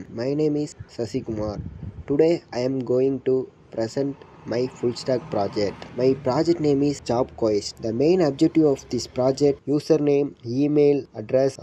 everyone. My name is Sasi Kumar. Today I am going to present my full stack project. My project name is Job Quest. The main objective of this project: username, email, address,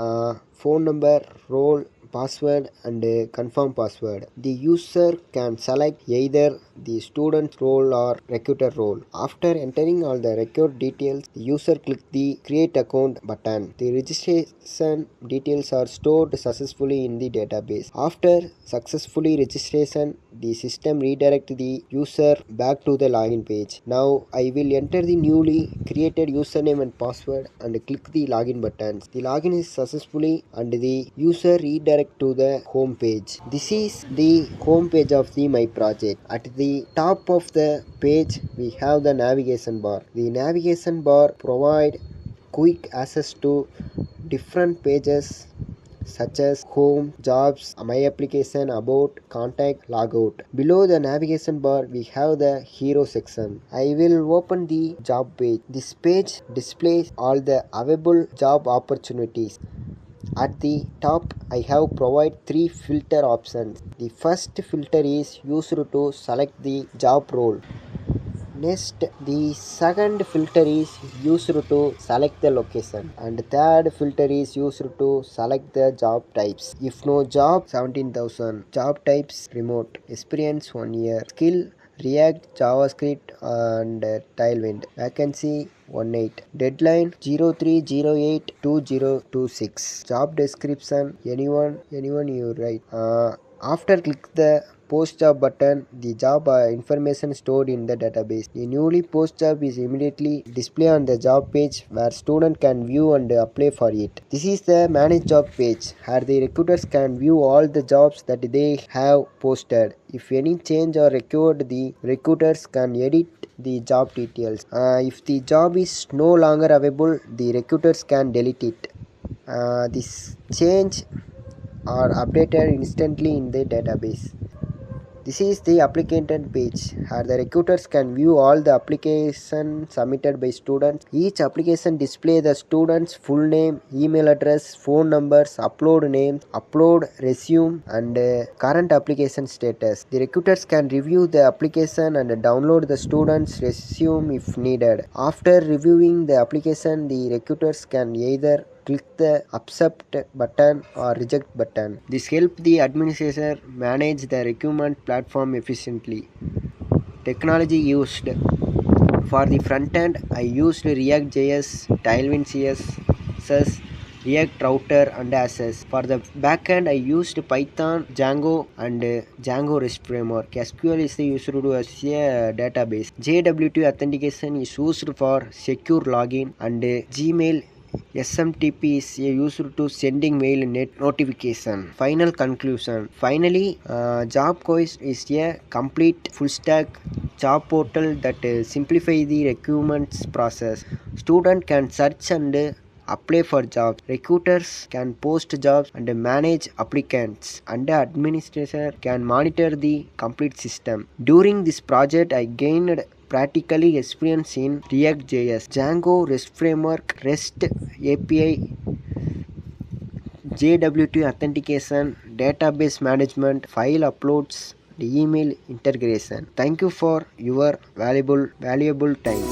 phone number, role, password and confirm password. The user can select either the student role or recruiter role. After entering all the record details, the user click the create account button. The registration details are stored successfully in the database. After successfully registration, the system redirect the user back to the login page. Now I will enter the newly created username and password and click the login buttons. The login is successfully and the user redirect to the home page. This is the home page of my project. At the top of the page we have the navigation bar. The navigation bar provide quick access to different pages such as home, jobs, my application, about, contact, logout. Below the navigation bar we have the hero section. I will open the job page. This page displays all the available job opportunities. At the top I have provide 3 filter options. The first filter is used to select the job role. Next, the second filter is used to select the location, and third filter is used to select the job types. If no job, 17,000. Job types remote. Experience 1 year. Skill React, JavaScript and Tailwind. Vacancy 18. Deadline 03/08/2026. Job description anyone you write. After click the post job button, the job information stored in the database. The newly post job is immediately displayed on the job page where student can view and apply for it. This is the manage job page where the recruiters can view all the jobs that they have posted. If any change are required, the recruiters can edit the job details. If the job is no longer available, the recruiters can delete it. This change are updated instantly in the database. This is the applicant page where the recruiters can view all the applications submitted by students. Each application displays the student's full name, email address, phone numbers, upload name, upload resume and current application status. The recruiters can review the application and download the student's resume if needed. After reviewing the application, the recruiters can either click the accept button or reject button. This helps the administrator manage the recruitment platform efficiently. Technology used. For the front end, I used React.js, Tailwind CSS, React Router and Access. For the backend, I used Python, Django and Django REST framework. SQL is used to do as a database. JWT authentication is used for secure login and Gmail SMTP is used to sending mail net notification. Final conclusion. Finally, Job Quest is a complete full stack job portal that simplifies the recruitment process. Student can search and apply for jobs. Recruiters can post jobs and manage applicants, and the administrator can monitor the complete system. During this project, I gained practically experience in React.js, Django REST framework, REST API, JWT authentication, database management, file uploads, email integration. Thank you for your valuable time.